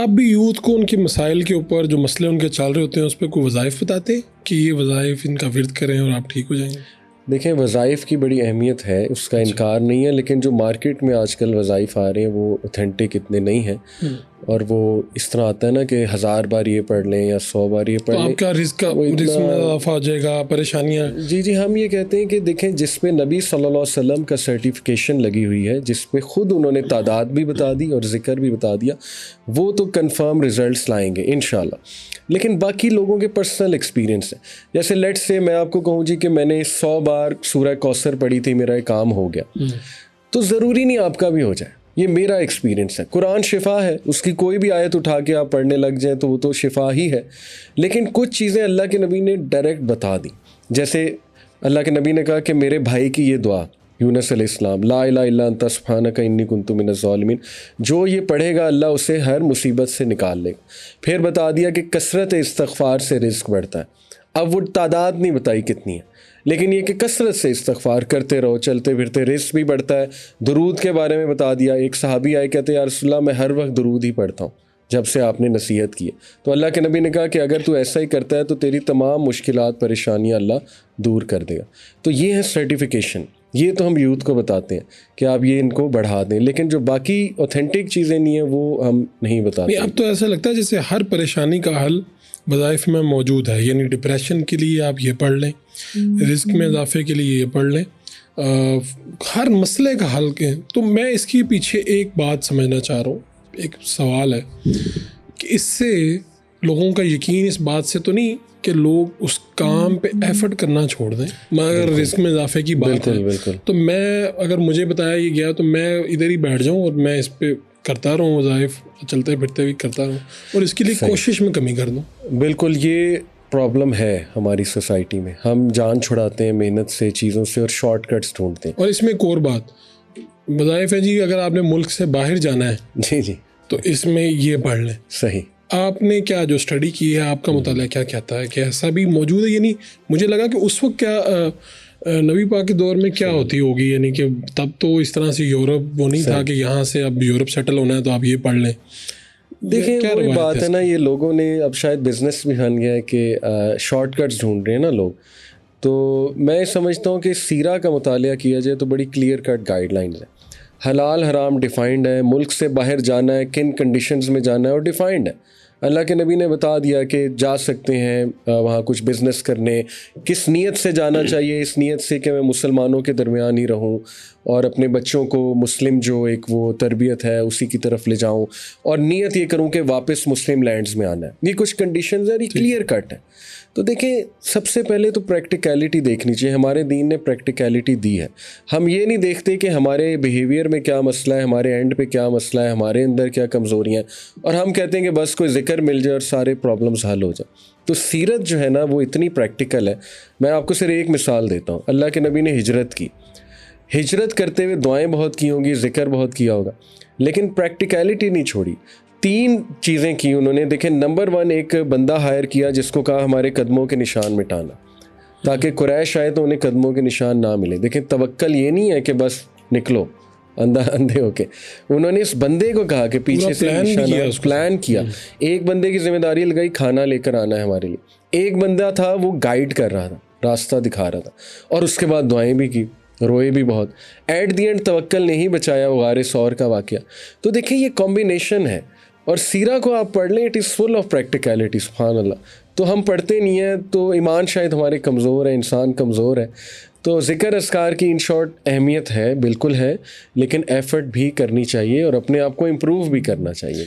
آپ بھی یوتھ کو ان کے مسائل کے اوپر جو مسئلے ان کے چل رہے ہوتے ہیں اس پہ کوئی وظائف بتاتے ہیں کہ یہ وظائف ان کا ورد کریں اور آپ ٹھیک ہو جائیں گے؟ دیکھیں وظائف کی بڑی اہمیت ہے، اس کا انکار نہیں ہے، لیکن جو مارکیٹ میں آج کل وظائف آ رہے ہیں وہ اوتھینٹک اتنے نہیں ہیں، اور وہ اس طرح آتا ہے نا کہ 1000 بار یہ پڑھ لیں یا 100 بار یہ پڑھ لیں، آپ کا رزق میں اضافہ ہو جائے گا، پریشانیاں. جی ہم یہ کہتے ہیں کہ دیکھیں جس پہ نبی صلی اللہ علیہ وسلم کا سرٹیفکیشن لگی ہوئی ہے، جس پہ خود انہوں نے تعداد بھی بتا دی اور ذکر بھی بتا دیا، وہ تو کنفرم ریزلٹس لائیں گے انشاءاللہ. لیکن باقی لوگوں کے پرسنل ایکسپیرینس ہیں، جیسے لیٹ سے میں آپ کو کہوں جی کہ میں نے 100 بار سورہ کوثر پڑھی تھی، میرا کام ہو گیا، تو ضروری نہیں آپ کا بھی ہو جائے. یہ میرا ایکسپیرینس ہے. قرآن شفا ہے، اس کی کوئی بھی آیت اٹھا کے آپ پڑھنے لگ جائیں تو وہ تو شفا ہی ہے. لیکن کچھ چیزیں اللہ کے نبی نے ڈائریکٹ بتا دی، جیسے اللہ کے نبی نے کہا کہ میرے بھائی کی یہ دعا یونس علیہ السلام، لا الہ الا انت سبحانک انی کنت من الظالمین، جو یہ پڑھے گا اللہ اسے ہر مصیبت سے نکال لے گا. پھر بتا دیا کہ کثرت استغفار سے رزق بڑھتا ہے. اب وہ تعداد نہیں بتائی کتنی ہے، لیکن یہ کہ کثرت سے استغفار کرتے رہو، چلتے پھرتے رزق بھی بڑھتا ہے. درود کے بارے میں بتا دیا. ایک صحابی آئے کہتے یا رسول اللہ میں ہر وقت درود ہی پڑھتا ہوں جب سے آپ نے نصیحت کی ہے. تو اللہ کے نبی نے کہا کہ اگر تو ایسا ہی کرتا ہے تو تیری تمام مشکلات پریشانیاں اللہ دور کر دے گا. تو یہ ہے سرٹیفیکیشن، یہ تو ہم یوتھ کو بتاتے ہیں کہ آپ یہ ان کو بڑھا دیں، لیکن جو باقی اوتھینٹک چیزیں نہیں ہیں وہ ہم نہیں بتاتے. اب تو ایسا لگتا ہے جیسے ہر پریشانی کا حل وظائف میں موجود ہے، یعنی ڈپریشن کے لیے آپ یہ پڑھ لیں، رزق میں اضافے کے لیے یہ پڑھ لیں، ہر مسئلے کا حل کے. تو میں اس کے پیچھے ایک بات سمجھنا چاہ رہا ہوں، ایک سوال ہے کہ اس سے لوگوں کا یقین اس بات سے تو نہیں کہ لوگ اس کام پہ ایفرٹ کرنا چھوڑ دیں، مگر رزق میں اضافے کی بات ہے تو میں اگر مجھے بتایا یہ گیا تو میں ادھر ہی بیٹھ جاؤں اور میں اس پہ کرتا رہوں، وظائف چلتے پھرتے بھی کرتا رہوں اور اس کے لیے کوشش میں کمی کر دوں. بالکل یہ پرابلم ہے ہماری سوسائٹی میں، ہم جان چھڑاتے ہیں محنت سے، چیزوں سے، اور شارٹ کٹس ڈھونڈتے ہیں. اور اس میں ایک اور بات وظائف ہے جی، اگر آپ نے ملک سے باہر جانا ہے جی تو اس میں یہ پڑھ لیں. صحیح. آپ نے کیا جو اسٹڈی کی ہے، آپ کا مطالعہ کیا کہتا ہے کہ ایسا بھی موجود ہے؟ یعنی مجھے لگا کہ اس وقت کیا نبی پاک کے دور میں کیا ہوتی ہوگی، یعنی کہ تب تو اس طرح سے یورپ وہ نہیں تھا کہ یہاں سے اب یورپ سیٹل ہونا ہے تو آپ یہ پڑھ لیں. دیکھیں وہی بات ہے نا، یہ لوگوں نے اب شاید بزنس بھی بن گیا ہے کہ شارٹ کٹس ڈھونڈ رہے ہیں نا لوگ. تو میں سمجھتا ہوں کہ سیرہ کا مطالعہ کیا جائے تو بڑی کلیئر کٹ گائیڈ لائنز ہیں، حلال حرام ڈیفائنڈ ہے، ملک سے باہر جانا ہے کن کنڈیشنز میں جانا ہے اور ڈیفائنڈ ہے. اللہ کے نبی نے بتا دیا کہ جا سکتے ہیں وہاں کچھ بزنس کرنے، کس نیت سے جانا چاہیے، اس نیت سے کہ میں مسلمانوں کے درمیان ہی رہوں اور اپنے بچوں کو مسلم جو ایک وہ تربیت ہے اسی کی طرف لے جاؤں، اور نیت یہ کروں کہ واپس مسلم لینڈز میں آنا ہے. یہ کچھ کنڈیشنز ہیں، یہ کلیئر کٹ ہے. تو دیکھیں سب سے پہلے تو پریکٹیکیلٹی دیکھنی چاہیے. ہمارے دین نے پریکٹیکیلٹی دی ہے. ہم یہ نہیں دیکھتے کہ ہمارے بیہیویئر میں کیا مسئلہ ہے، ہمارے اینڈ پہ کیا مسئلہ ہے، ہمارے اندر کیا کمزوریاں ہیں، اور ہم کہتے ہیں کہ بس کوئی ذکر مل جائے اور سارے پرابلمز حل ہو جائیں. تو سیرت جو ہے نا وہ اتنی پریکٹیکل ہے. میں آپ کو صرف ایک مثال دیتا ہوں. اللہ کے نبی نے ہجرت کی، ہجرت کرتے ہوئے دعائیں بہت کی ہوں گی، ذکر بہت کیا ہوگا، لیکن پریکٹیکیلٹی نہیں چھوڑی. 3 چیزیں کی انہوں نے. دیکھیں نمبر 1 ایک بندہ ہائر کیا جس کو کہا ہمارے قدموں کے نشان مٹانا، تاکہ قریش آئے تو انہیں قدموں کے نشان نہ ملے. دیکھیں توکل یہ نہیں ہے کہ بس نکلو اندھے ہو کے. انہوں نے اس بندے کو کہا کہ پیچھے سے پلان کیا. ایک بندے کی ذمہ داری لگائی کھانا لے کر آنا ہے ہمارے لیے، ایک بندہ تھا وہ گائیڈ کر رہا تھا، راستہ دکھا رہا تھا، اور اس کے بعد دعائیں بھی کی، روئے بھی بہت. ایٹ دی اینڈ توکل نہیں بچایا وہ غار ثور کا واقعہ. تو دیکھیں یہ کمبینیشن ہے. اور سیرہ کو آپ پڑھ لیں، اٹ از فل آف پریکٹیکیلٹی. سبحان اللہ. تو ہم پڑھتے نہیں ہیں تو ایمان شاید ہمارے کمزور ہے، انسان کمزور ہے. تو ذکر اذکار کی ان شارٹ اہمیت ہے، بالکل ہے، لیکن ایفرٹ بھی کرنی چاہیے اور اپنے آپ کو امپروو بھی کرنا چاہیے.